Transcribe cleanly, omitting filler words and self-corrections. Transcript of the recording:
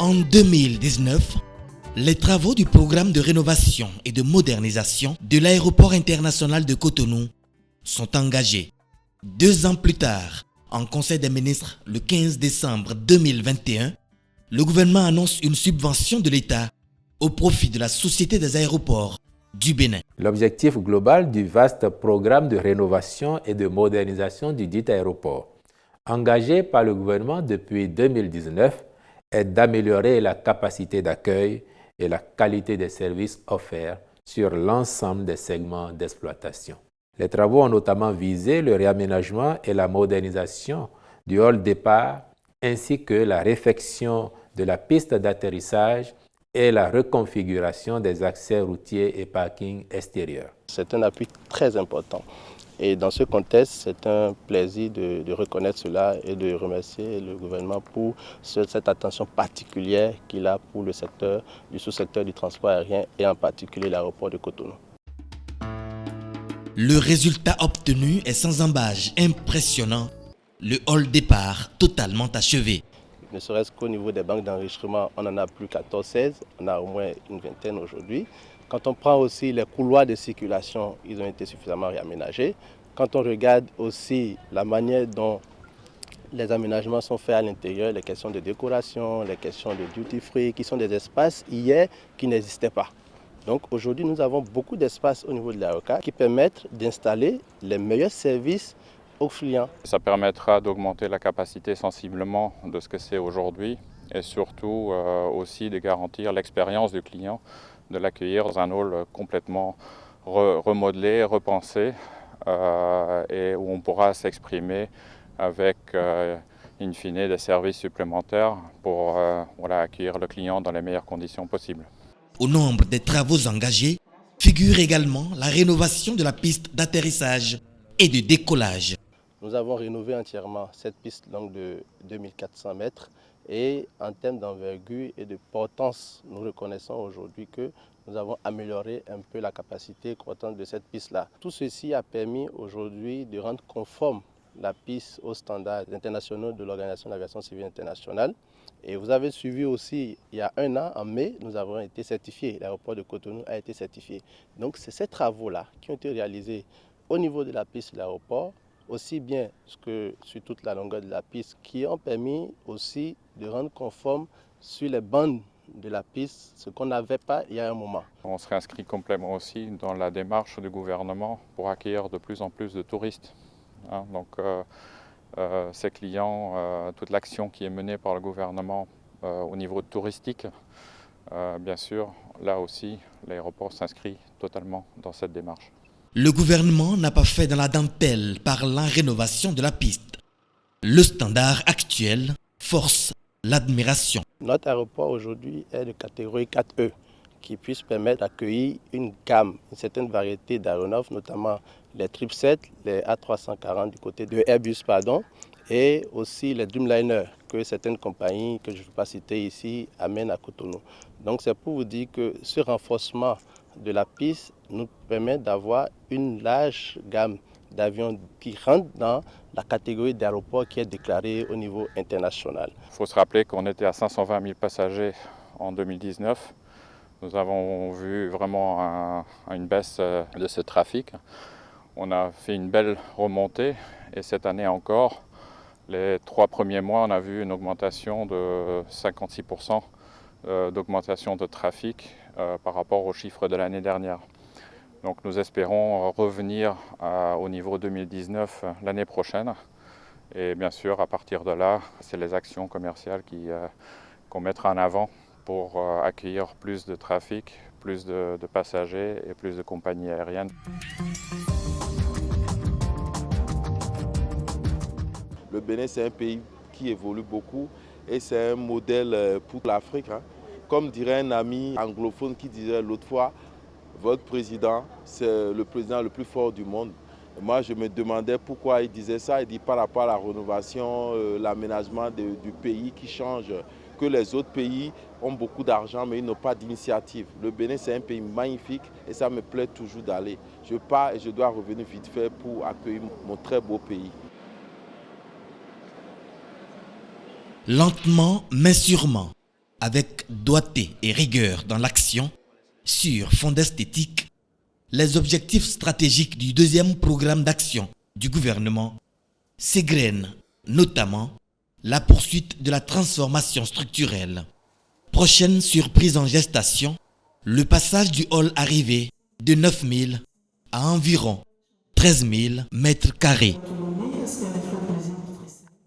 En 2019, les travaux du programme de rénovation et de modernisation de l'aéroport international de Cotonou sont engagés. 2 ans plus tard, en Conseil des ministres le 15 décembre 2021, le gouvernement annonce une subvention de l'État au profit de la Société des aéroports du Bénin. L'objectif global du vaste programme de rénovation et de modernisation du dit aéroport, engagé par le gouvernement depuis 2019, est d'améliorer la capacité d'accueil et la qualité des services offerts sur l'ensemble des segments d'exploitation. Les travaux ont notamment visé le réaménagement et la modernisation du hall départ ainsi que la réfection de la piste d'atterrissage et la reconfiguration des accès routiers et parkings extérieurs. C'est un appui très important. Et dans ce contexte, c'est un plaisir de reconnaître cela et de remercier le gouvernement pour cette attention particulière qu'il a pour le secteur, du sous-secteur du transport aérien et en particulier l'aéroport de Cotonou. Le résultat obtenu est sans embâche impressionnant. Le hall départ totalement achevé. Ne serait-ce qu'au niveau des banques d'enregistrement, on en a plus 14-16, on a au moins une vingtaine aujourd'hui. Quand on prend aussi les couloirs de circulation, ils ont été suffisamment réaménagés. Quand on regarde aussi la manière dont les aménagements sont faits à l'intérieur, les questions de décoration, les questions de duty free, qui sont des espaces hier qui n'existaient pas. Donc aujourd'hui, nous avons beaucoup d'espaces au niveau de l'aéroport qui permettent d'installer les meilleurs services aux clients. Ça permettra d'augmenter la capacité sensiblement de ce que c'est aujourd'hui et surtout aussi de garantir l'expérience du client, de l'accueillir dans un hall complètement remodelé, repensé et où on pourra s'exprimer avec in fine des services supplémentaires pour accueillir le client dans les meilleures conditions possibles. Au nombre des travaux engagés figure également la rénovation de la piste d'atterrissage et de décollage. Nous avons rénové entièrement cette piste longue de 2400 mètres et en termes d'envergure et de portance, nous reconnaissons aujourd'hui que nous avons amélioré un peu la capacité croissante de cette piste-là. Tout ceci a permis aujourd'hui de rendre conforme la piste aux standards internationaux de l'Organisation de l'aviation civile internationale. Et vous avez suivi aussi, il y a 1 an, en mai, nous avons été certifiés. L'aéroport de Cotonou a été certifié. Donc c'est ces travaux-là qui ont été réalisés au niveau de la piste de l'aéroport, aussi bien que sur toute la longueur de la piste, qui ont permis aussi de rendre conforme sur les bandes de la piste, ce qu'on n'avait pas il y a un moment. On se réinscrit complètement aussi dans la démarche du gouvernement pour accueillir de plus en plus de touristes. Donc ces clients, toute l'action qui est menée par le gouvernement au niveau touristique, bien sûr, là aussi, l'aéroport s'inscrit totalement dans cette démarche. Le gouvernement n'a pas fait dans la dentelle par la rénovation de la piste. Le standard actuel force l'admiration. Notre aéroport aujourd'hui est de catégorie 4E, qui puisse permettre d'accueillir une gamme, une certaine variété d'aéronefs, notamment les 777, les A340 du côté de Airbus, et aussi les Dreamliner que certaines compagnies, que je ne vais pas citer ici, amènent à Cotonou. Donc c'est pour vous dire que ce renforcement de la piste nous permet d'avoir une large gamme d'avions qui rentrent dans la catégorie d'aéroport qui est déclarée au niveau international. Il faut se rappeler qu'on était à 520 000 passagers en 2019. Nous avons vu vraiment une baisse de ce trafic. On a fait une belle remontée et cette année encore, les 3 premiers mois, on a vu une augmentation de 56% d'augmentation de trafic par rapport aux chiffres de l'année dernière. Donc nous espérons revenir au niveau 2019 l'année prochaine. Et bien sûr, à partir de là, c'est les actions commerciales qu'on mettra en avant pour accueillir plus de trafic, plus de passagers et plus de compagnies aériennes. Le Bénin, c'est un pays qui évolue beaucoup et c'est un modèle pour l'Afrique. Comme dirait un ami anglophone qui disait l'autre fois, votre président, c'est le président le plus fort du monde. Et moi, je me demandais pourquoi il disait ça. Il dit par rapport à la rénovation, l'aménagement du pays qui change, que les autres pays ont beaucoup d'argent mais ils n'ont pas d'initiative. Le Bénin, c'est un pays magnifique et ça me plaît toujours d'aller. Je pars et je dois revenir vite fait pour accueillir mon très beau pays. Lentement mais sûrement, avec doigté et rigueur dans l'action, sur fond d'esthétique, les objectifs stratégiques du deuxième programme d'action du gouvernement s'égrènent notamment la poursuite de la transformation structurelle. Prochaine surprise en gestation, le passage du hall arrivé de 9 000 à environ 13 000 mètres carrés.